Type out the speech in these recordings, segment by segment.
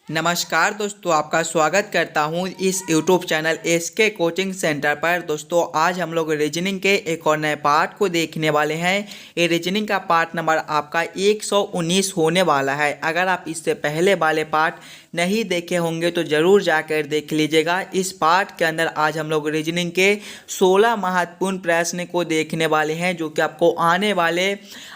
नमस्कार दोस्तों, आपका स्वागत करता हूं इस YouTube channel SK coaching centre पर। दोस्तों आज हम लोग रीजनिंग के एक और नए पार्ट को देखने वाले हैं। ये रीजनिंग का पार्ट नंबर आपका 119 होने वाला है। अगर आप इससे पहले वाले पार्ट नहीं देखे होंगे तो ज़रूर जाकर देख लीजिएगा। इस पार्ट के अंदर आज हम लोग रीजनिंग के 16 महत्वपूर्ण प्रश्न को देखने वाले हैं, जो कि आपको आने वाले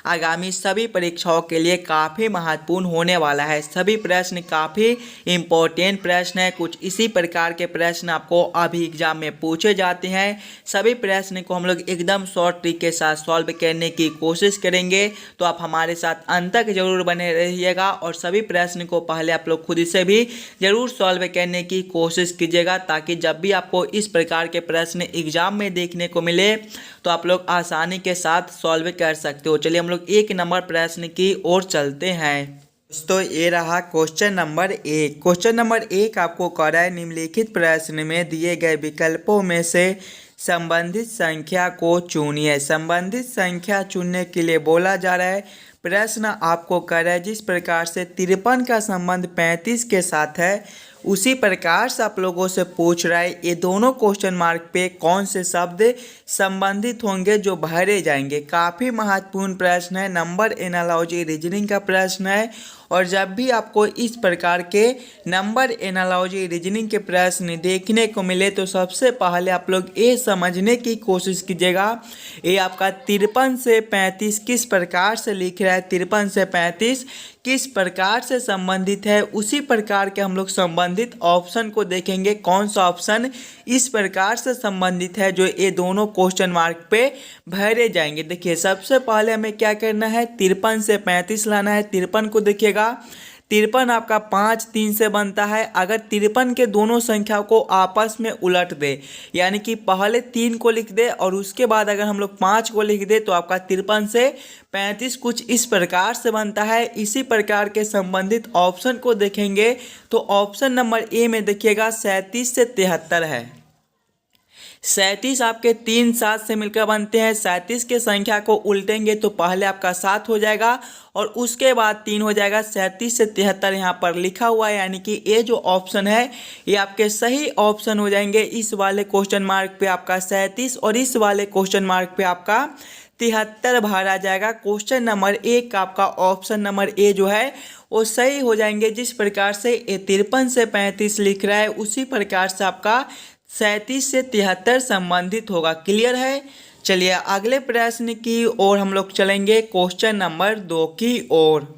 आगामी सभी परीक्षाओं के लिए काफ़ी महत्वपूर्ण होने वाला है। सभी प्रश्न काफ़ी इम्पोर्टेंट प्रश्न है। कुछ इसी प्रकार के प्रश्न आपको अभी एग्जाम में पूछे जाते हैं। सभी प्रश्न को हम लोग एकदम शॉर्ट ट्रिक के साथ सॉल्व करने की कोशिश करेंगे, तो आप हमारे साथ अंत तक जरूर बने रहिएगा और सभी प्रश्न को पहले आप लोग खुद से भी जरूर सॉल्व करने की कोशिश कीजिएगा, ताकि जब भी आपको इस प्रकार के प्रश्न एग्जाम में देखने को मिले तो आप लोग आसानी के साथ सॉल्व कर सकते हो। चलिए हम लोग 1 नंबर प्रश्न की ओर चलते हैं। दोस्तों ये रहा क्वेश्चन नंबर 1। क्वेश्चन नंबर 1 आपको कह रहा है, निम्नलिखित प्रश्न में दिए गए विकल्पों में से संबंधित संख्या को चुनिए। संबंधित संख्या चुनने के लिए बोला जा रहा है। प्रश्न आपको कह रहा है जिस प्रकार से 53 का संबंध 35 के साथ है, उसी प्रकार से आप लोगों से पूछ रहा है ये दोनों क्वेश्चन मार्क पे कौन से शब्द संबंधित होंगे जो भरे जाएंगे। काफ़ी महत्वपूर्ण प्रश्न है, नंबर एनालॉजी रीजनिंग का प्रश्न है। और जब भी आपको इस प्रकार के नंबर एनालॉजी रीजनिंग के प्रश्न देखने को मिले तो सबसे पहले आप लोग ये समझने की कोशिश कीजिएगा, ये आपका 53 से 35 किस प्रकार से लिख रहा है, 53 से 35 किस प्रकार से संबंधित है। उसी प्रकार के हम लोग संबंधित ऑप्शन को देखेंगे, कौन सा ऑप्शन इस प्रकार से संबंधित है जो ये दोनों क्वेश्चन मार्क पे भरे जाएंगे। देखिए सबसे पहले हमें क्या करना है, 53 से 35 लाना है। 53 को देखिएगा, 53 आपका 5 3 से बनता है। अगर 53 के दोनों संख्या को आपस में उलट दे, यानी कि पहले 3 को लिख दे और उसके बाद अगर हम लोग 5 को लिख दे, तो आपका 53 से 35 कुछ इस प्रकार से बनता है। इसी प्रकार के संबंधित ऑप्शन को देखेंगे तो ऑप्शन नंबर ए में देखिएगा 37 से 73 है। 37 आपके 3 7 से मिलकर बनते हैं। 37 के संख्या को उल्टेंगे तो पहले आपका 7 हो जाएगा और उसके बाद 3 हो जाएगा। 37 से 73 यहाँ पर लिखा हुआ है, यानी कि ये जो ऑप्शन है ये आपके सही ऑप्शन हो जाएंगे। इस वाले क्वेश्चन मार्क पे आपका 37 और इस वाले क्वेश्चन मार्क पे आपका 73 भरा जाएगा। क्वेश्चन नंबर 1 का आपका ऑप्शन नंबर ए जो है वो सही हो जाएंगे। जिस प्रकार से ये 53 से 35 लिख रहा है, उसी प्रकार से आपका 37 से 73 संबंधित होगा। क्लियर है। चलिए अगले प्रश्न की ओर हम लोग चलेंगे, क्वेश्चन नंबर 2 की ओर।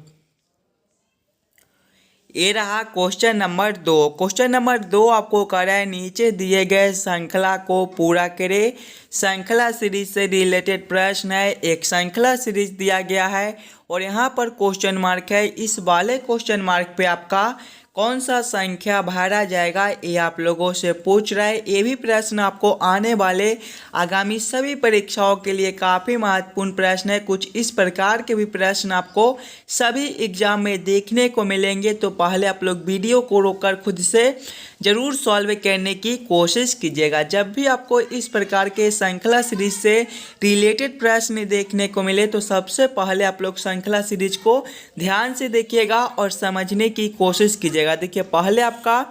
ये रहा क्वेश्चन नंबर 2। क्वेश्चन नंबर 2 आपको कह रहा है नीचे दिए गए श्रृंखला को पूरा करें। श्रृंखला सीरीज से रिलेटेड प्रश्न है। एक श्रृंखला सीरीज दिया गया है और यहाँ पर क्वेश्चन मार्क है। इस वाले क्वेश्चन मार्क पे आपका कौन सा संख्या भरा जाएगा ये आप लोगों से पूछ रहा है। ये भी प्रश्न आपको आने वाले आगामी सभी परीक्षाओं के लिए काफ़ी महत्वपूर्ण प्रश्न है। कुछ इस प्रकार के भी प्रश्न आपको सभी एग्जाम में देखने को मिलेंगे, तो पहले आप लोग वीडियो को रोककर खुद से ज़रूर सॉल्व करने की कोशिश कीजिएगा। जब भी आपको इस प्रकार के श्रृंखला सीरीज से रिलेटेड प्रश्न देखने को मिले तो सबसे पहले आप लोग श्रृंखला सीरीज को ध्यान से देखिएगा और समझने की कोशिश कीजिएगा। देखिए पहले आपका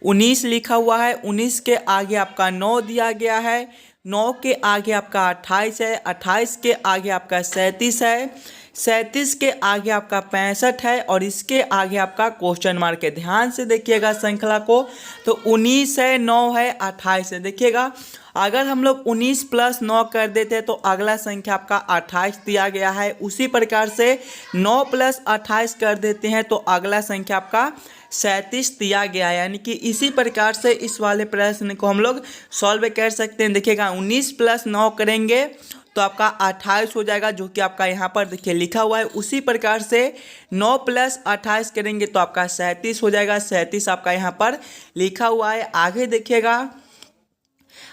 19 लिखा हुआ है, 19 के आगे आपका 9 दिया गया है, 9 के आगे आपका 28 है, 28 के आगे आपका 37 है, 37 के आगे आपका 65 है और इसके आगे आपका क्वेश्चन मार्क है। ध्यान से देखिएगा श्रृंखला को, तो 19 है, 9 है, 28 है। देखिएगा अगर हम लोग 19 प्लस 9 कर देते हैं तो अगला संख्या आपका 28 दिया गया है। उसी प्रकार से 9 प्लस 28 कर देते हैं तो अगला संख्या आपका 37 दिया गया है। यानी कि इसी प्रकार से इस वाले प्रश्न को हम लोग सॉल्व कर सकते हैं। देखिएगा 19 प्लस 9 करेंगे तो आपका 28 हो जाएगा, जो कि आपका यहाँ पर देखिए लिखा हुआ है। उसी प्रकार से 9 प्लस 28 करेंगे तो आपका 37 हो जाएगा। 37 आपका यहाँ पर लिखा हुआ है। आगे देखिएगा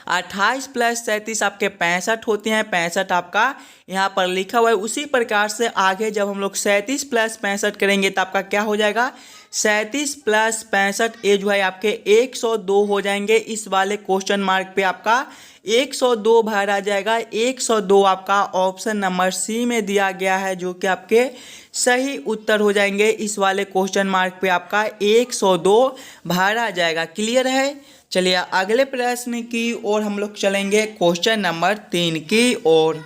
28 प्लस 37 आपके 65 होते हैं। 65 आपका यहाँ पर लिखा हुआ है। उसी प्रकार से आगे जब हम लोग 37 प्लस 65 करेंगे तो आपका क्या हो जाएगा, 37 प्लस 65 ये जो है आपके 102 हो जाएंगे। इस वाले क्वेश्चन मार्क पे आपका 102 भरा जाएगा। 102 आपका ऑप्शन नंबर सी में दिया गया है, जो कि आपके सही उत्तर हो जाएंगे। इस वाले क्वेश्चन मार्क पे आपका 102 भरा जाएगा। क्लियर है। चलिए अगले प्रश्न की ओर हम लोग चलेंगे, क्वेश्चन नंबर 3 की ओर।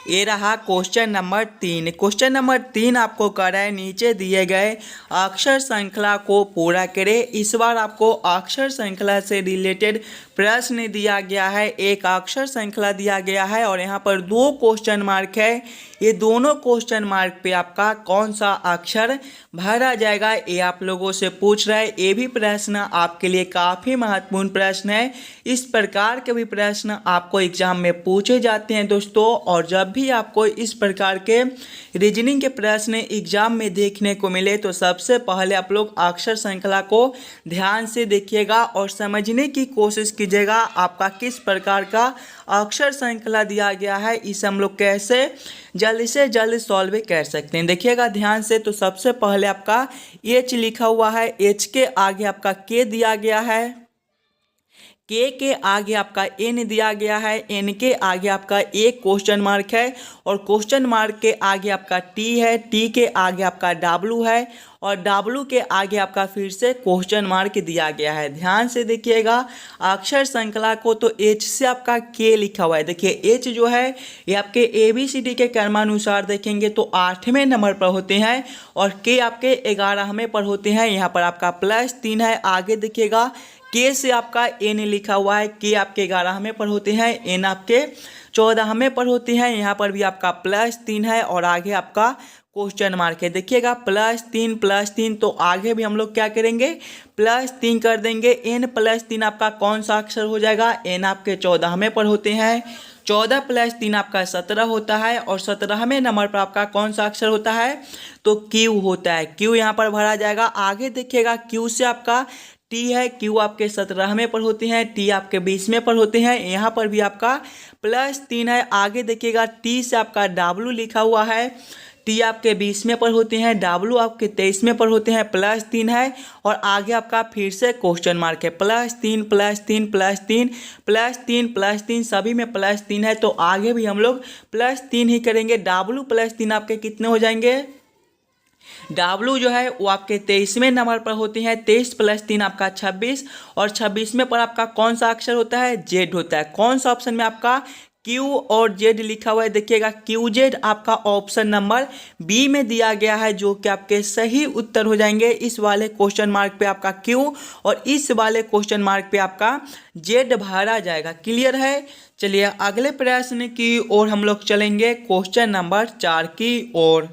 ये रहा क्वेश्चन नंबर 3। क्वेश्चन नंबर 3 आपको कर रहा है, नीचे दिए गए अक्षर श्रृंखला को पूरा करें। इस बार आपको अक्षर श्रृंखला से रिलेटेड प्रश्न दिया गया है। एक अक्षर श्रृंखला दिया गया है और यहाँ पर 2 क्वेश्चन मार्क है। ये दोनों क्वेश्चन मार्क पे आपका कौन सा अक्षर भरा जाएगा, ये आप लोगों से पूछ रहा है। ये भी प्रश्न आपके लिए काफ़ी महत्वपूर्ण प्रश्न है। इस प्रकार के भी प्रश्न आपको एग्जाम में पूछे जाते हैं दोस्तों। और जब भी आपको इस प्रकार के रीजनिंग के प्रश्न एग्जाम में देखने को मिले तो सबसे पहले आप लोग अक्षर श्रृंखला को ध्यान से देखिएगा और समझने की कोशिश कीजिएगा आपका किस प्रकार का अक्षर श्रृंखला दिया गया है, इसे हम लोग कैसे जल्द से जल्द सॉल्व कर सकते हैं। देखिएगा ध्यान से। तो सबसे पहले आपका एच लिखा हुआ है, एच के आगे आपका के दिया गया है, के आगे आपका एन दिया गया है, एन के आगे आपका एक क्वेश्चन मार्क है और क्वेश्चन मार्क के आगे आपका टी है, टी के आगे आपका डब्लू है और डब्लू के आगे आपका फिर से क्वेश्चन मार्क दिया गया है। ध्यान से देखिएगा अक्षर श्रृंखला को। तो एच से आपका के लिखा हुआ है। देखिए एच जो है ये आपके ABCD के क्रमानुसार देखेंगे तो 8वें नंबर पर होते हैं और के आपके 11वें पर होते हैं। यहाँ पर आपका +3 है। आगे देखिएगा के से आपका एन लिखा हुआ है, के आपके 11वें पर होते हैं, एन आपके 14वें पर होते हैं। यहाँ पर भी आपका +3 है और आगे आपका क्वेश्चन मार्क है। देखिएगा +3 तो आगे भी हम लोग क्या करेंगे, +3 कर देंगे। एन +3 आपका कौन सा अक्षर हो जाएगा, एन आपके 14वें पर होते हैं। 14 + 3 आपका 17 होता है और 17वें नंबर पर आपका कौन सा अक्षर होता है, तो क्यू होता है। क्यू यहाँ पर भरा जाएगा। आगे देखिएगा क्यू से आपका टी है, क्यू आपके 17वें पर होते हैं, टी आपके 20वें पर होते हैं। यहाँ पर भी आपका +3 है। आगे देखिएगा टी से आपका डब्लू लिखा हुआ है, टी आपके 20वें पर होते हैं, डब्लू आपके 23वें पर होते हैं, +3 है और आगे आपका फिर से क्वेश्चन मार्क है। +3 सभी में +3 है। तो आगे भी हम लोग +3 ही करेंगे। डब्लू +3 आपके कितने हो जाएंगे, डब्लू जो है वो आपके 23वें नंबर पर होते हैं। 23 + 3 आपका 26 और 26वें पर आपका कौन सा अक्षर होता है, जेड होता है। कौन सा ऑप्शन में आपका क्यू और जेड लिखा हुआ है। देखिएगा क्यू जेड आपका ऑप्शन नंबर बी में दिया गया है, जो कि आपके सही उत्तर हो जाएंगे। इस वाले क्वेश्चन मार्क पे आपका क्यू और इस वाले क्वेश्चन मार्क पे आपका जेड भरा जाएगा। क्लियर है। चलिए अगले प्रश्न की ओर हम लोग चलेंगे, क्वेश्चन नंबर 4 की ओर।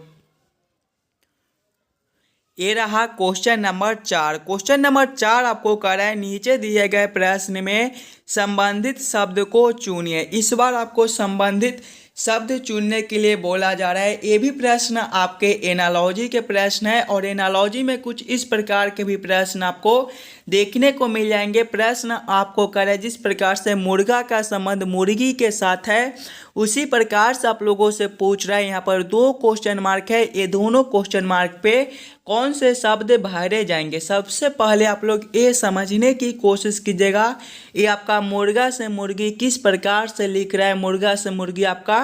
ये रहा क्वेश्चन नंबर 4। क्वेश्चन नंबर 4 आपको कर रहा है, नीचे दिए गए प्रश्न में संबंधित शब्द को चुनिए। इस बार आपको संबंधित शब्द चुनने के लिए बोला जा रहा है। ये भी प्रश्न आपके एनालॉजी के प्रश्न है और एनालॉजी में कुछ इस प्रकार के भी प्रश्न आपको देखने को मिल जाएंगे। प्रश्न आपको करे जिस प्रकार से मुर्गा का संबंध मुर्गी के साथ है, उसी प्रकार से आप लोगों से पूछ रहा है। यहाँ पर 2 क्वेश्चन मार्क है। ये दोनों क्वेश्चन मार्क पे कौन से शब्द भरे जाएंगे। सबसे पहले आप लोग ये समझने की कोशिश कीजिएगा, ये आपका मुर्गा से मुर्गी किस प्रकार से लिख रहा है, मुर्गा से मुर्गी आपका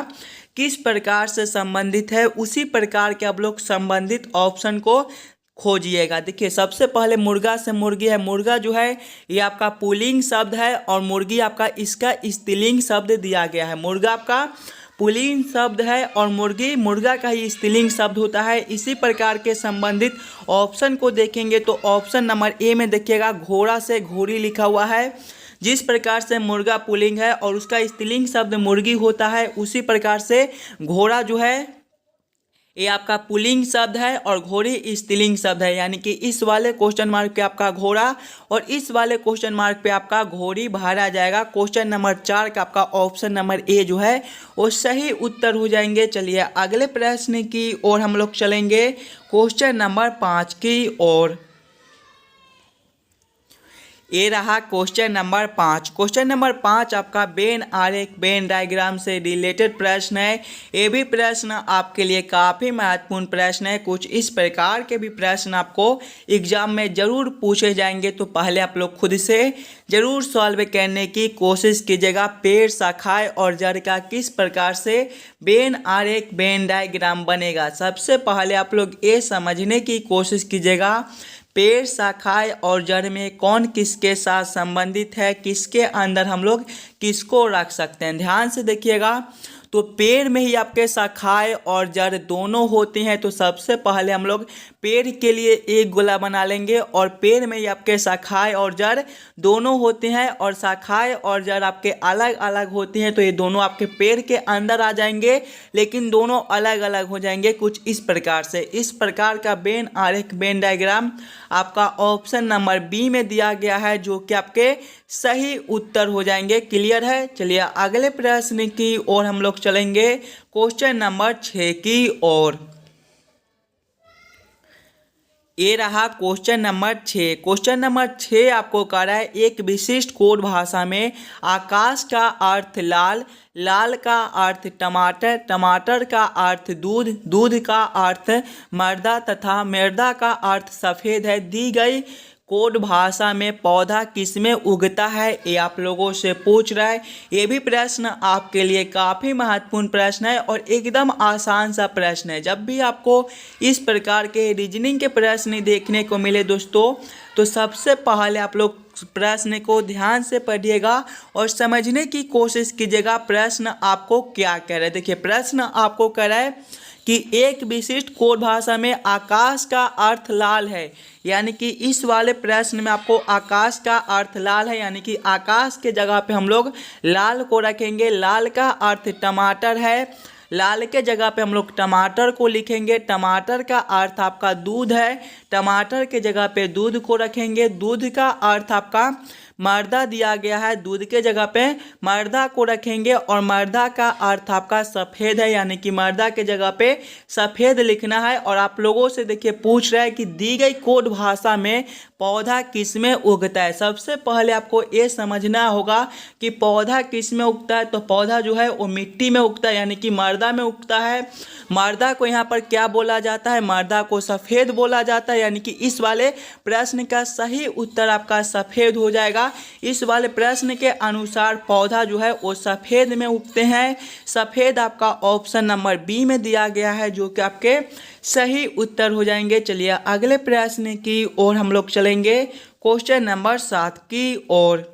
किस प्रकार से संबंधित है, उसी प्रकार के आप लोग संबंधित ऑप्शन को खोजिएगा। देखिए सबसे पहले मुर्गा से मुर्गी है। मुर्गा जो है ये आपका पुल्लिंग शब्द है और मुर्गी आपका इसका स्त्रीलिंग शब्द दिया गया है। मुर्गा आपका पुल्लिंग शब्द है और मुर्गा का ही स्त्रीलिंग शब्द होता है। इसी प्रकार के संबंधित ऑप्शन को देखेंगे तो ऑप्शन नंबर ए में देखिएगा घोड़ा से घोड़ी लिखा हुआ है। जिस प्रकार से मुर्गा पुल्लिंग है और उसका स्त्रीलिंग शब्द मुर्गी होता है, उसी प्रकार से घोड़ा जो है ये आपका पुल्लिंग शब्द है और घोड़ी स्त्रीलिंग शब्द है। यानी कि इस वाले क्वेश्चन मार्क पे आपका घोड़ा और इस वाले क्वेश्चन मार्क पे आपका घोड़ी भरा जाएगा। क्वेश्चन नंबर 4 का आपका ऑप्शन नंबर ए जो है वो सही उत्तर हो जाएंगे। चलिए अगले प्रश्न की ओर हम लोग चलेंगे, क्वेश्चन नंबर 5 की ओर। ये रहा क्वेश्चन नंबर 5। क्वेश्चन नंबर 5 आपका वेन आरेख वेन डायग्राम से रिलेटेड प्रश्न है। ये भी प्रश्न आपके लिए काफ़ी महत्वपूर्ण प्रश्न है। कुछ इस प्रकार के भी प्रश्न आपको एग्जाम में ज़रूर पूछे जाएंगे, तो पहले आप लोग खुद से ज़रूर सॉल्व करने की कोशिश कीजिएगा। पेड़, शाखाएं और जड़ का किस प्रकार से वेन आरेख वेन डायग्राम बनेगा। सबसे पहले आप लोग ये समझने की कोशिश कीजिएगा पेड़, शाखाएं और जड़ में कौन किसके साथ संबंधित है, किसके अंदर हम लोग किसको रख सकते हैं। ध्यान से देखिएगा, तो पेड़ में ही आपके शाखाएं और जड़ दोनों होते हैं। तो सबसे पहले हम लोग पेड़ के लिए एक गोला बना लेंगे और पेड़ में ही आपके शाखाएं और जड़ दोनों होते हैं और शाखाएं और जड़ आपके अलग अलग होती हैं। तो ये दोनों आपके पेड़ के अंदर आ जाएंगे, लेकिन दोनों अलग अलग हो जाएंगे कुछ इस प्रकार से। इस प्रकार का वेन आरेख वेन डायग्राम आपका ऑप्शन नंबर बी में दिया गया है, जो कि आपके सही उत्तर हो जाएंगे। क्लियर है। चलिए अगले प्रश्न की ओर हम लोग चलेंगे, क्वेश्चन नंबर 6 की ओर। ये रहा क्वेश्चन नंबर 6। क्वेश्चन नंबर 6 आपको कह रहा है एक विशिष्ट कोड भाषा में आकाश का अर्थ लाल, लाल का अर्थ टमाटर, टमाटर का अर्थ दूध, दूध का अर्थ मर्दा तथा मर्दा का अर्थ सफ़ेद है। दी गई कोड भाषा में पौधा किसमें उगता है, ये आप लोगों से पूछ रहा है। ये भी प्रश्न आपके लिए काफ़ी महत्वपूर्ण प्रश्न है और एकदम आसान सा प्रश्न है। जब भी आपको इस प्रकार के रीजनिंग के प्रश्न देखने को मिले दोस्तों, तो सबसे पहले आप लोग प्रश्न को ध्यान से पढ़िएगा और समझने की कोशिश कीजिएगा प्रश्न आपको क्या कह रहा है। देखिए प्रश्न आपको कह रहा है कि एक विशिष्ट कोड भाषा में आकाश का अर्थ लाल है, यानी कि इस वाले प्रश्न में आपको आकाश का अर्थ लाल है, यानी कि आकाश के जगह पे हम लोग लाल को रखेंगे। लाल का अर्थ टमाटर है, लाल के जगह पे हम लोग टमाटर को लिखेंगे। टमाटर का अर्थ आपका दूध है, टमाटर के जगह पे दूध को रखेंगे। दूध का अर्थ आपका मर्दा दिया गया है, दूध के जगह पे मर्दा को रखेंगे और मर्दा का अर्थ आपका सफ़ेद है, यानी कि मर्दा के जगह पे सफ़ेद लिखना है। और आप लोगों से देखिए पूछ रहा है कि दी गई कोड भाषा में पौधा किस में उगता है। सबसे पहले आपको ये समझना होगा कि पौधा किस में उगता है। तो पौधा जो है वो मिट्टी में उगता है, यानी कि मर्दा में उगता है। मर्दा को यहाँ पर क्या बोला जाता है, मर्दा को सफ़ेद बोला जाता है, यानी कि इस वाले प्रश्न का सही उत्तर आपका सफ़ेद हो जाएगा। इस वाले प्रश्न के अनुसार पौधा जो है वो सफ़ेद में उगते हैं। सफ़ेद आपका ऑप्शन नंबर बी में दिया गया है, जो कि आपके सही उत्तर हो जाएंगे। चलिए अगले प्रश्न की ओर हम लोग चलेंगे, क्वेश्चन नंबर 7 की ओर।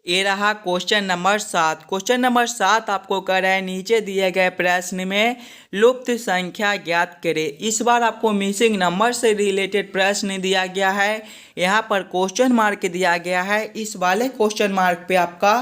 ये रहा क्वेश्चन नंबर 7। क्वेश्चन नंबर 7 आपको कह रहा है नीचे दिए गए प्रश्न में लुप्त संख्या ज्ञात करें। इस बार आपको मिसिंग नंबर से रिलेटेड प्रश्न दिया गया है। यहाँ पर क्वेश्चन मार्क दिया गया है। इस वाले क्वेश्चन मार्क पे आपका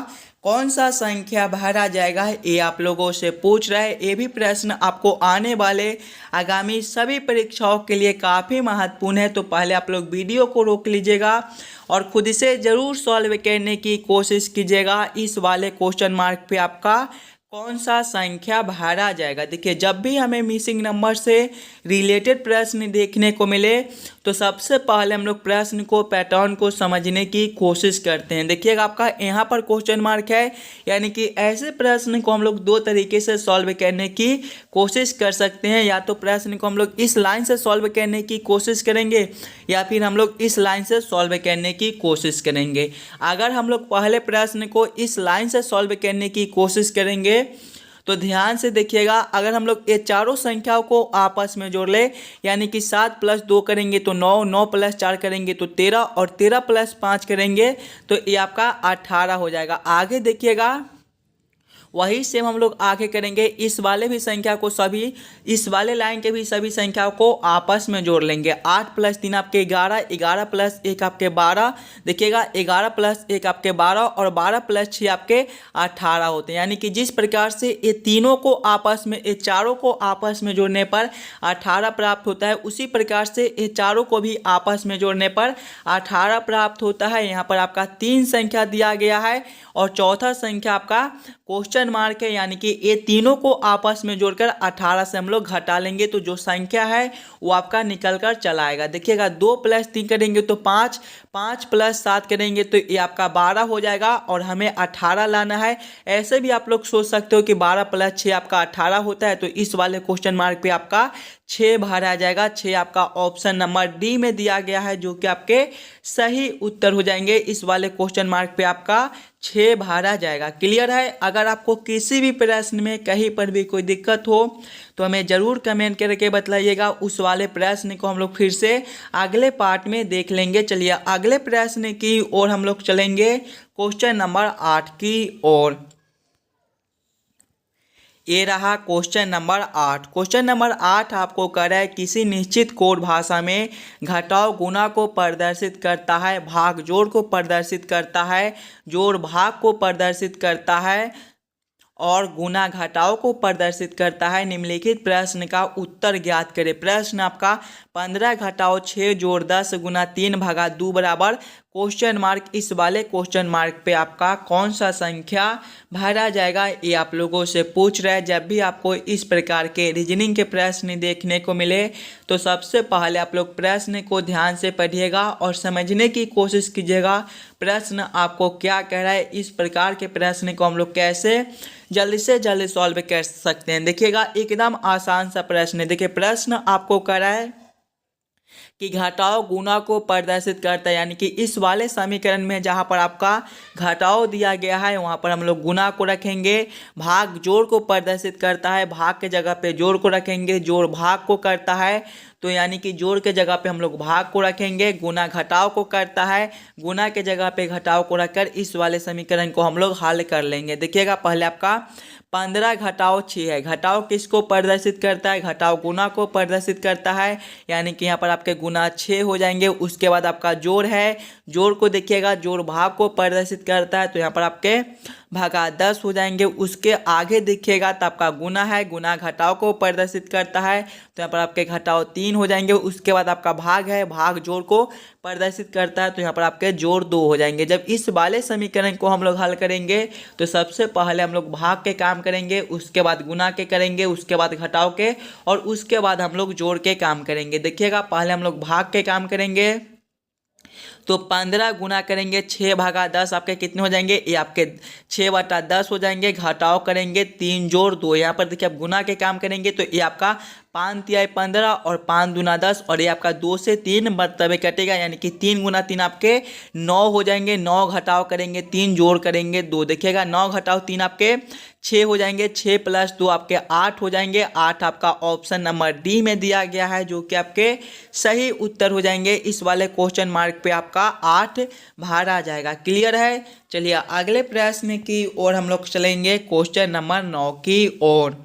कौन सा संख्या भरा जाएगा, ये आप लोगों से पूछ रहा है। ये भी प्रश्न आपको आने वाले आगामी सभी परीक्षाओं के लिए काफ़ी महत्वपूर्ण है। तो पहले आप लोग वीडियो को रोक लीजिएगा और खुद से ज़रूर सॉल्व करने की कोशिश कीजिएगा। इस वाले क्वेश्चन मार्क पे आपका कौन सा संख्या भरा जाएगा। देखिए जब भी हमें मिसिंग नंबर से रिलेटेड प्रश्न देखने को मिले, तो सबसे पहले हम लोग प्रश्न को पैटर्न को समझने की कोशिश करते हैं। देखिएगा आपका यहाँ पर क्वेश्चन मार्क है, यानी कि ऐसे प्रश्न को हम लोग दो तरीके से सॉल्व करने की कोशिश कर सकते हैं। या तो प्रश्न को हम लोग इस लाइन से सॉल्व करने की कोशिश करेंगे, या फिर हम लोग इस लाइन से सॉल्व करने की कोशिश करेंगे। अगर हम लोग पहले प्रश्न को इस लाइन से सॉल्व करने की कोशिश करेंगे, तो ध्यान से देखिएगा, अगर हम लोग ये चारों संख्याओं को आपस में जोड़ ले, यानी कि 7 + 2 करेंगे तो 9, 9 + 4 करेंगे तो 13 और 13 + 5 करेंगे तो ये आपका 18 हो जाएगा। आगे देखिएगा वही सेम हम लोग आगे करेंगे। इस वाले भी संख्या को सभी, इस वाले लाइन के भी सभी संख्याओं को आपस में जोड़ लेंगे। 8 + 3 आपके 11, 11 + 1 आपके 12। देखिएगा 11 + 1 आपके 12 और 12 + 6 आपके 18 होते हैं। यानी कि जिस प्रकार से ये तीनों को आपस में, ये चारों को आपस में जोड़ने पर 18 प्राप्त होता है, उसी प्रकार से ये चारों को भी आपस में जोड़ने पर 18 प्राप्त होता है। यहाँ पर आपका 3 संख्या दिया गया है और चौथा संख्या आपका क्वेश्चन क्वेश्चन मार्क है, यानी कि ये तीनों को आपस में जोड़कर 18 से हम लोग घटा लेंगे तो जो संख्या है वो आपका निकल कर चला आएगा। देखिएगा 2 + 3 करेंगे तो 5, 5 + 7 करेंगे तो ये आपका 12 हो जाएगा और हमें 18 लाना है। ऐसे भी आप लोग सोच सकते हो कि 12 + 6 आपका 18 होता है, तो इस वाले क्वेश्चन मार्क पे आपका 6 भरा जाएगा। 6 आपका ऑप्शन नंबर डी में दिया गया है, जो कि आपके सही उत्तर हो जाएंगे। इस वाले क्वेश्चन मार्क पे आपका 6 भरा जाएगा। क्लियर है? अगर आपको किसी भी प्रश्न में कहीं पर भी कोई दिक्कत हो तो हमें ज़रूर कमेंट करके बताइएगा। उस वाले प्रश्न को हम लोग फिर से अगले पार्ट में देख लेंगे। चलिए अगले प्रश्न की ओर हम लोग चलेंगे, क्वेश्चन नंबर 8 की ओर। ये रहा क्वेश्चन नंबर 8। क्वेश्चन नंबर 8 आपको कह रहा है किसी निश्चित कोड भाषा में घटाव गुणा को प्रदर्शित करता है, भाग जोड़ को प्रदर्शित करता है, जोड़ भाग को प्रदर्शित करता है और गुना घटाव को प्रदर्शित करता है। निम्नलिखित प्रश्न का उत्तर ज्ञात करें। प्रश्न आपका 15 घटाव 6 जोड़ 10 गुना 3 भागा 2 बराबर क्वेश्चन मार्क। इस वाले क्वेश्चन मार्क पे आपका कौन सा संख्या भरा जाएगा, ये आप लोगों से पूछ रहा है। जब भी आपको इस प्रकार के रीजनिंग के प्रश्न देखने को मिले तो सबसे पहले आप लोग प्रश्न को ध्यान से पढ़िएगा और समझने की कोशिश कीजिएगा प्रश्न आपको क्या कह रहा है। इस प्रकार के प्रश्न को हम लोग कैसे जल्दी से जल्दी सॉल्व कर सकते हैं। देखिएगा एकदम आसान सा प्रश्न है। देखिए प्रश्न आपको कह रहा है कि घटाव गुना को प्रदर्शित करता है, यानी कि इस वाले समीकरण में जहां पर आपका घटाव दिया गया है वहां पर हम लोग गुना को रखेंगे। भाग जोड़ को प्रदर्शित करता है, भाग के जगह पे जोड़ को रखेंगे। जोड़ भाग को करता है तो यानी कि जोड़ के जगह पे हम लोग भाग को रखेंगे। गुना घटाव को करता है, गुना के जगह पे घटाव को रखकर इस वाले समीकरण को हम लोग हल कर लेंगे। देखिएगा पहले आपका 15 घटाव 6 है। घटाव किसको प्रदर्शित करता है? घटाव गुना को प्रदर्शित करता है, यानी कि यहाँ पर आपके गुना 6 हो जाएंगे। उसके बाद आपका जोड़ है, जोड़ को देखिएगा जोड़ भाग को प्रदर्शित करता है तो यहाँ पर आपके भागा 10 हो जाएंगे। उसके आगे देखिएगा तो आपका गुना है, गुना घटाव को प्रदर्शित करता है तो यहाँ पर आपके घटाव 3 हो जाएंगे। उसके बाद आपका भाग है, भाग जोड़ को प्रदर्शित करता है तो यहाँ पर आपके जोड़ 2 हो जाएंगे। जब इस वाले समीकरण को हम लोग हल करेंगे तो सबसे पहले हम लोग भाग के काम करेंगे, उसके बाद गुना के करेंगे, उसके बाद घटाव के और उसके बाद हम लोग जोड़ के काम करेंगे। देखिएगा पहले हम लोग भाग के काम करेंगे तो 15 गुना करेंगे 6 भागा 10 आपके कितने हो जाएंगे? ये आपके 6/10 हो जाएंगे। घटाव करेंगे 3 जोड़ 2। यहाँ पर देखिए आप गुना के काम करेंगे तो ये आपका 5 तिहाई 15 और 5 दूना 10 और ये आपका 2 से 3 मरतबे कटेगा, यानी कि 3 गुना 3 आपके 9 हो जाएंगे। 9 घटाव करेंगे 3 जोड़ करेंगे 2। देखिएगा 9 घटाव 3 आपके 6 हो जाएंगे। 6 + 2 आपके 8 हो जाएंगे। 8 आपका ऑप्शन नंबर डी में दिया गया है, जो कि आपके सही उत्तर हो जाएंगे। इस वाले क्वेश्चन मार्क पे आपका 8 भरा जाएगा। क्लियर है? चलिए अगले प्रश्न की ओर हम लोग चलेंगे, क्वेश्चन नंबर 9 की ओर।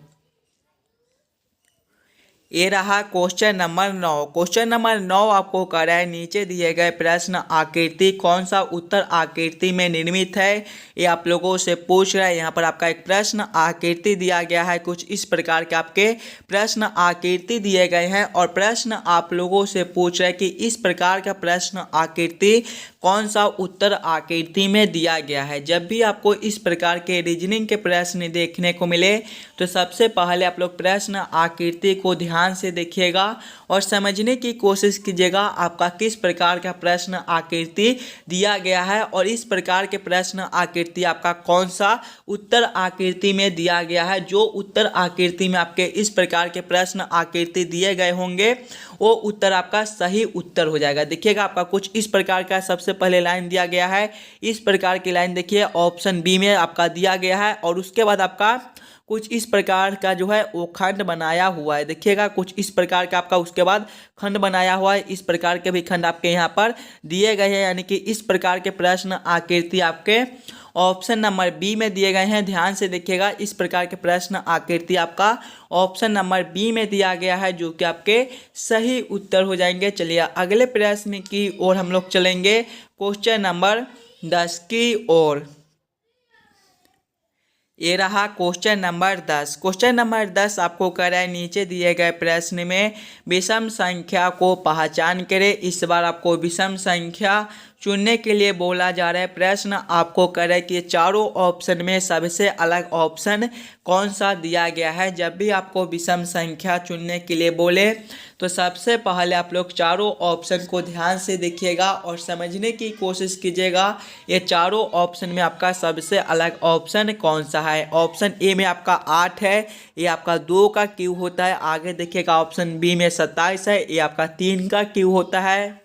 ये रहा क्वेश्चन नंबर 9। क्वेश्चन नंबर 9 आपको कह रहा है नीचे दिए गए प्रश्न आकृति कौन सा उत्तर आकृति में निर्मित है, ये आप लोगों से पूछ रहा है। यहाँ पर आपका एक प्रश्न आकृति दिया गया है। कुछ इस प्रकार के आपके प्रश्न आकृति दिए गए हैं और प्रश्न आप लोगों से पूछ रहा है कि इस प्रकार का प्रश्न आकृति कौन सा उत्तर आकृति में दिया गया है। जब भी आपको इस प्रकार के रीजनिंग के प्रश्न देखने को मिले तो सबसे पहले आप लोग प्रश्न आकृति को ध्यान से देखिएगा और समझने की कोशिश कीजिएगा आपका किस प्रकार का प्रश्न आकृति दिया गया है और इस प्रकार के प्रश्न आकृति आपका कौन सा उत्तर आकृति में दिया गया है। जो उत्तर आकृति में आपके इस प्रकार के प्रश्न आकृति दिए गए होंगे वो उत्तर आपका सही उत्तर हो जाएगा। देखिएगा आपका कुछ इस प्रकार का सबसे पहले लाइन दिया गया है। इस प्रकार की लाइन देखिए ऑप्शन बी में आपका दिया गया है और उसके बाद आपका कुछ इस प्रकार का जो है वो खंड बनाया हुआ है। देखिएगा कुछ इस प्रकार का आपका उसके बाद खंड बनाया हुआ है। इस प्रकार के भी खंड आपके यहाँ पर दिए गए हैं, यानी कि इस प्रकार के प्रश्न आकृति आपके ऑप्शन नंबर बी में दिए गए हैं। ध्यान से देखिएगा इस प्रकार के प्रश्न आकृति आपका ऑप्शन नंबर बी में दिया गया है, जो कि आपके सही उत्तर हो जाएंगे। चलिए अगले प्रश्न की ओर हम लोग चलेंगे, क्वेश्चन नंबर 10 की ओर। ये रहा क्वेश्चन नंबर 10। क्वेश्चन नंबर 10 आपको कर रहा है नीचे दिए गए प्रश्न में विषम संख्या को पहचान करें। इस बार आपको विषम संख्या चुनने के लिए बोला जा रहा है। प्रश्न आपको कर रहा है कि चारों ऑप्शन में सबसे अलग ऑप्शन कौन सा दिया गया है। जब भी आपको विषम संख्या चुनने के लिए बोले तो सबसे पहले आप लोग चारों ऑप्शन को ध्यान से देखिएगा और समझने की कोशिश कीजिएगा ये चारों ऑप्शन में आपका सबसे अलग ऑप्शन कौन सा है। ऑप्शन ए में आपका 8 है, ये आपका 2 का क्यू होता है। आगे देखिएगा ऑप्शन बी में 27 है, ये आपका 3 का क्यू होता है।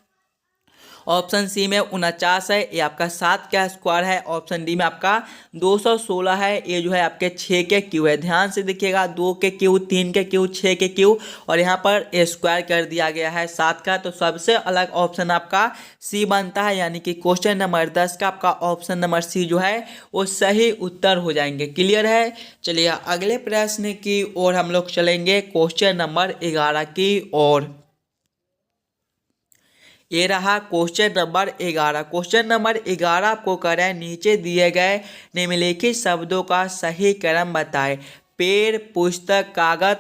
ऑप्शन सी में 49 है, ये आपका 7 का स्क्वायर है। ऑप्शन डी में आपका 216 है, ये जो है आपके 6 के क्यू है। ध्यान से देखिएगा 2 के क्यू, 3 के क्यू, 6 के क्यू और यहाँ पर स्क्वायर कर दिया गया है 7 का। तो सबसे अलग ऑप्शन आपका सी बनता है, यानी कि क्वेश्चन नंबर 10 का आपका ऑप्शन नंबर सी जो है वो सही उत्तर हो जाएंगे। क्लियर है। चलिए अगले प्रश्न की ओर हम लोग चलेंगे, क्वेश्चन नंबर 11 की ओर। ये रहा क्वेश्चन नंबर 11। क्वेश्चन नंबर 11 आपको करें नीचे दिए गए निम्नलिखित शब्दों का सही क्रम बताएं। पेड़, पुस्तक, कागज,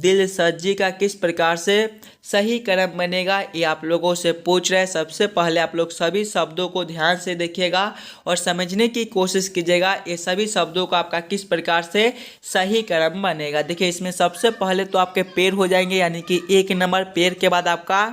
दिलसज्जी का किस प्रकार से सही क्रम बनेगा, ये आप लोगों से पूछ रहे हैं। सबसे पहले आप लोग सभी शब्दों को ध्यान से देखिएगा और समझने की कोशिश कीजिएगा ये सभी शब्दों का आपका किस प्रकार से सही क्रम बनेगा। देखिए इसमें सबसे पहले तो आपके पेड़ हो जाएंगे, यानी कि 1 नंबर। पेड़ के बाद आपका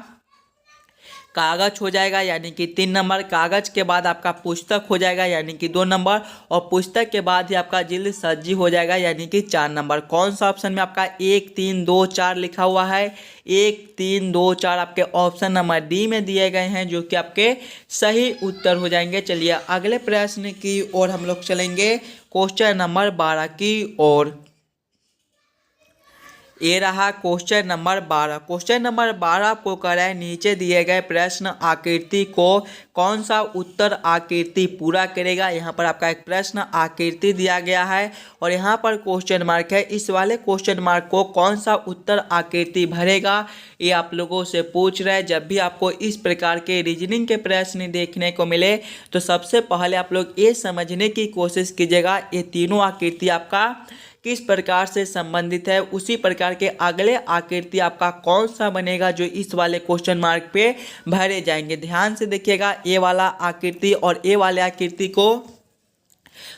कागज हो जाएगा, यानी कि 3 नंबर। कागज के बाद आपका पुस्तक हो जाएगा, यानी कि 2 नंबर। और पुस्तक के बाद ही आपका दिलसज्जी हो जाएगा, यानी कि 4 नंबर। कौन सा ऑप्शन में आपका 1 3 2 4 लिखा हुआ है? 1 3 2 4 आपके ऑप्शन नंबर डी में दिए गए हैं, जो कि आपके सही उत्तर हो जाएंगे। चलिए अगले प्रश्न की ओर हम लोग चलेंगे, क्वेश्चन नंबर 12 की ओर। ये रहा क्वेश्चन नंबर 12। क्वेश्चन नंबर 12 आपको कर रहा है नीचे दिए गए प्रश्न आकृति को कौन सा उत्तर आकृति पूरा करेगा। यहाँ पर आपका एक प्रश्न आकृति दिया गया है और यहाँ पर क्वेश्चन मार्क है। इस वाले क्वेश्चन मार्क को कौन सा उत्तर आकृति भरेगा, ये आप लोगों से पूछ रहे हैं। जब भी आपको इस प्रकार के रीजनिंग के प्रश्न देखने को मिले तो सबसे पहले आप लोग ये समझने की कोशिश कीजिएगा ये तीनों आकृति आपका किस प्रकार से संबंधित है। उसी प्रकार के अगले आकृति आपका कौन सा बनेगा जो इस वाले क्वेश्चन मार्क पे भरे जाएंगे। ध्यान से देखिएगा ये वाला आकृति और ये वाले आकृति को,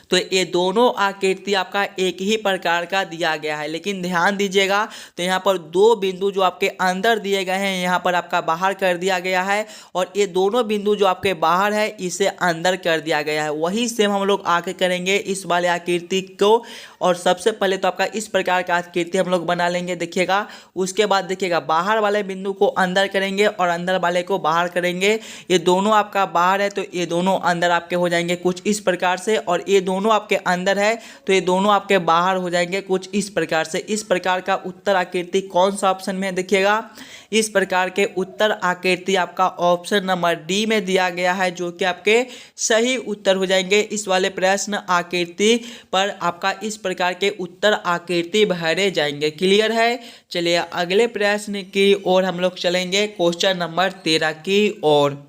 तो ये दोनों आकृति आपका एक ही प्रकार का दिया गया है। लेकिन ध्यान दीजिएगा तो यहाँ पर 2 बिंदु जो आपके अंदर दिए गए हैं यहाँ पर आपका बाहर कर दिया गया है और ये दोनों बिंदु जो आपके बाहर है इसे अंदर कर दिया गया है। वही सेम हम लोग आके करेंगे इस वाले आकृति को। और सबसे पहले तो आपका इस प्रकार का आकृति हम लोग बना लेंगे, देखिएगा। उसके बाद देखिएगा बाहर वाले बिंदु को अंदर करेंगे और अंदर वाले को बाहर करेंगे। ये दोनों आपका बाहर है तो ये दोनों अंदर आपके हो जाएंगे कुछ इस प्रकार से, और ये दोनों आपके अंदर है तो ये दोनों आपके बाहर हो जाएंगे कुछ इस प्रकार से। इस प्रकार का उत्तर आकृति कौन सा ऑप्शन में है, देखिएगा इस प्रकार के उत्तर आकृति आपका ऑप्शन नंबर डी में दिया गया है, जो कि आपके सही उत्तर हो जाएंगे। इस वाले प्रश्न आकृति पर आपका इस प्रकार के उत्तर आकृति भरे जाएंगे। क्लियर है। चलिए अगले प्रश्न की ओर हम लोग चलेंगे, क्वेश्चन नंबर 13 की ओर।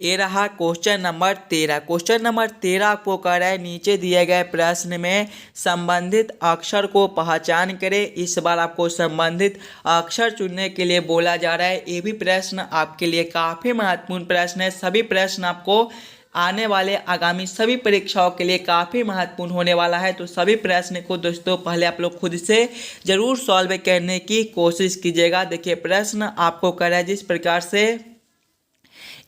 ये रहा क्वेश्चन नंबर 13। क्वेश्चन नंबर 13 आपको कह रहा है नीचे दिए गए प्रश्न में संबंधित अक्षर को पहचान करें। इस बार आपको संबंधित अक्षर चुनने के लिए बोला जा रहा है। ये भी प्रश्न आपके लिए काफ़ी महत्वपूर्ण प्रश्न है। सभी प्रश्न आपको आने वाले आगामी सभी परीक्षाओं के लिए काफ़ी महत्वपूर्ण होने वाला है। तो सभी प्रश्न को दोस्तों पहले आप लोग खुद से ज़रूर सॉल्व करने की कोशिश कीजिएगा। देखिए प्रश्न आपको कह रहा है जिस प्रकार से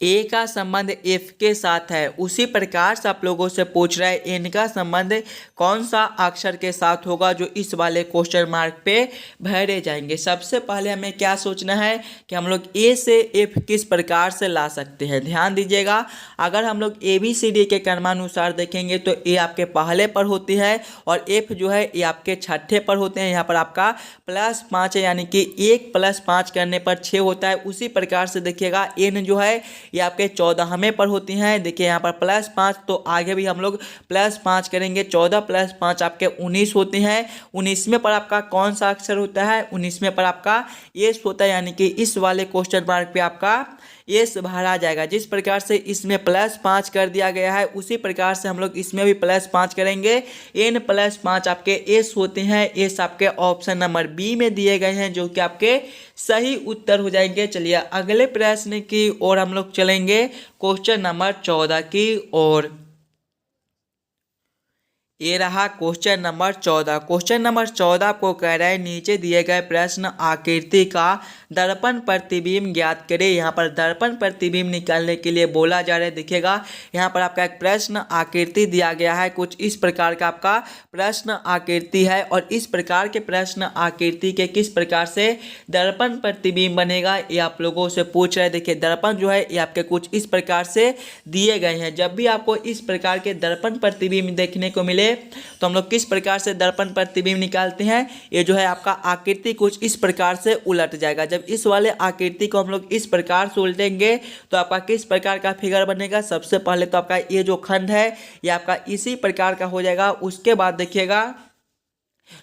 ए का संबंध एफ के साथ है, उसी प्रकार से आप लोगों से पूछ रहा है एन का संबंध कौन सा अक्षर के साथ होगा, जो इस वाले क्वेश्चन मार्क पे भरे जाएंगे। सबसे पहले हमें क्या सोचना है कि हम लोग ए से एफ किस प्रकार से ला सकते हैं। ध्यान दीजिएगा, अगर हम लोग ए बी सी डी के क्रमानुसार देखेंगे तो ए आपके पहले पर होती है और एफ जो है ये आपके छठे पर होते हैं। यहाँ पर आपका +5 है, यानी कि 1 + 5 करने पर 6 होता है। उसी प्रकार से देखिएगा एन जो है ये आपके 14वें पर होती हैं। देखिए यहाँ पर +5, तो आगे भी हम लोग +5 करेंगे। 14 + 5 आपके 19 होते हैं। 19वें पर आपका कौन सा अक्षर होता है? 19वें पर आपका एस होता है, यानी कि इस वाले क्वेश्चन मार्क पे आपका एस भरा जाएगा। जिस प्रकार से इसमें +5 कर दिया गया है, उसी प्रकार से हम लोग इसमें भी +5 करेंगे। n+5 आपके एस होते हैं। एस आपके ऑप्शन नंबर बी में दिए गए हैं, जो कि आपके सही उत्तर हो जाएंगे। चलिए अगले प्रश्न की ओर हम लोग चलेंगे, क्वेश्चन नंबर 14 की ओर। ये रहा क्वेश्चन नंबर 14। क्वेश्चन नंबर 14 को कह रहा है, नीचे दिए गए प्रश्न आकृति का दर्पण प्रतिबिंब ज्ञात करें। यहाँ पर दर्पण प्रतिबिंब निकालने के लिए बोला जा रहा है। देखिएगा यहाँ पर आपका एक प्रश्न आकृति दिया गया है। कुछ इस प्रकार का आपका प्रश्न आकृति है, और इस प्रकार के प्रश्न आकृति के किस प्रकार से दर्पण प्रतिबिंब बनेगा, ये आप लोगों से पूछ रहे हैं। देखिए दर्पण जो है ये आपके कुछ इस प्रकार से दिए गए हैं। जब भी आपको इस प्रकार के दर्पण प्रतिबिंब देखने को मिले, तो हम लोग किस प्रकार से दर्पण प्रतिबिंब निकालते हैं? ये जो है आपका आकृति कुछ इस प्रकार से उलट जाएगा। जब इस वाले आकृति को हम लोग इस प्रकार से उल्टेंगे, तो आपका किस प्रकार का फिगर बनेगा? सबसे पहले तो आपका ये जो खंड है ये आपका इसी प्रकार का हो जाएगा। उसके बाद देखिएगा,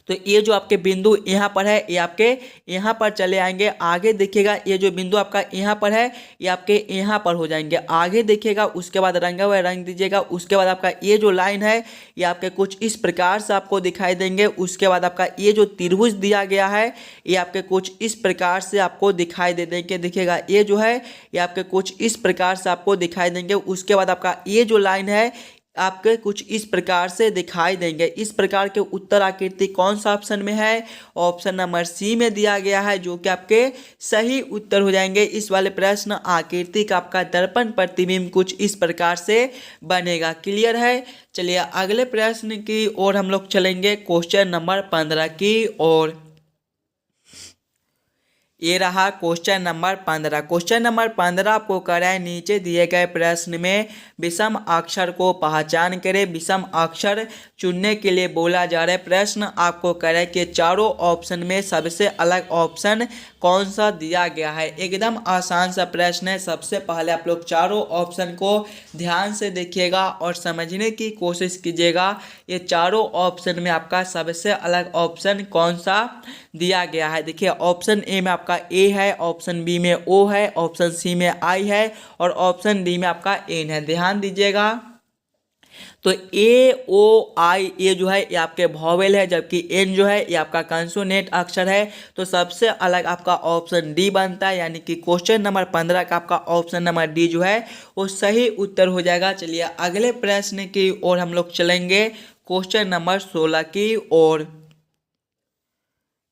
तो ये जो आपके बिंदु यहाँ पर है, ये आपके यहाँ पर चले आएंगे। आगे देखिएगा ये जो बिंदु आपका यहाँ पर है, ये आपके यहाँ पर हो जाएंगे। आगे देखिएगा, उसके बाद रंगा हुआ रंग दीजिएगा। उसके बाद आपका ये जो लाइन है ये आपके कुछ इस प्रकार से आपको दिखाई देंगे। उसके बाद आपका ये जो त्रिभुज दिया गया है ये आपके कुछ इस प्रकार से आपको दिखाई दे देंगे। देखिएगा ये जो है ये आपके कुछ इस प्रकार से आपको दिखाई देंगे। उसके बाद आपका ये जो लाइन है आपके कुछ इस प्रकार से दिखाई देंगे। इस प्रकार के उत्तर आकृति कौन सा ऑप्शन में है? ऑप्शन नंबर सी में दिया गया है, जो कि आपके सही उत्तर हो जाएंगे। इस वाले प्रश्न आकृति का आपका दर्पण प्रतिबिंब कुछ इस प्रकार से बनेगा। क्लियर है? चलिए अगले प्रश्न की ओर हम लोग चलेंगे, क्वेश्चन नंबर 15 की ओर। ये रहा क्वेश्चन नंबर 15। क्वेश्चन नंबर 15 आपको कह रहा है, नीचे दिए गए प्रश्न में विषम अक्षर को पहचान करें। विषम अक्षर चुनने के लिए बोला जा रहा है। प्रश्न आपको कह रहा है कि चारों ऑप्शन में सबसे अलग ऑप्शन कौन सा दिया गया है। एकदम आसान सा प्रश्न है। सबसे पहले आप लोग चारों ऑप्शन को ध्यान से देखिएगा और समझने की कोशिश कीजिएगा। ये चारों ऑप्शन में आपका सबसे अलग ऑप्शन कौन सा दिया गया है। देखिए ऑप्शन ए में आपका ए है, ऑप्शन बी में ओ है, ऑप्शन सी में आई है, और ऑप्शन डी में आपका एन है। ध्यान दीजिएगा, तो ए ओ आई ये जो है ये आपके वॉवेल है, जबकि एन जो है ये आपका कंसोनेंट अक्षर है। तो सबसे अलग आपका ऑप्शन डी बनता है, यानी कि क्वेश्चन नंबर 15 का आपका ऑप्शन नंबर डी जो है वो सही उत्तर हो जाएगा। चलिए अगले प्रश्न की ओर हम लोग चलेंगे, क्वेश्चन नंबर 16 की ओर।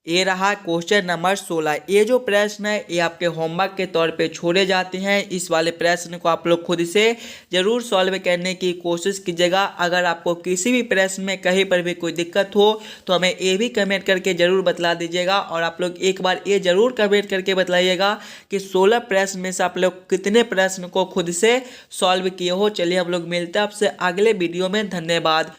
ये रहा क्वेश्चन नंबर 16। ये जो प्रश्न है ये आपके होमवर्क के तौर पे छोड़े जाते हैं। इस वाले प्रश्न को आप लोग खुद से ज़रूर सॉल्व करने की कोशिश कीजिएगा। अगर आपको किसी भी प्रश्न में कहीं पर भी कोई दिक्कत हो तो हमें ये भी कमेंट करके ज़रूर बतला दीजिएगा। और आप लोग एक बार ये ज़रूर कमेंट करके बतलाइएगा कि 16 प्रश्न में से आप लोग कितने प्रश्न को खुद से सॉल्व किए हो। चलिए हम लोग मिलते हैं आपसे अगले वीडियो में। धन्यवाद।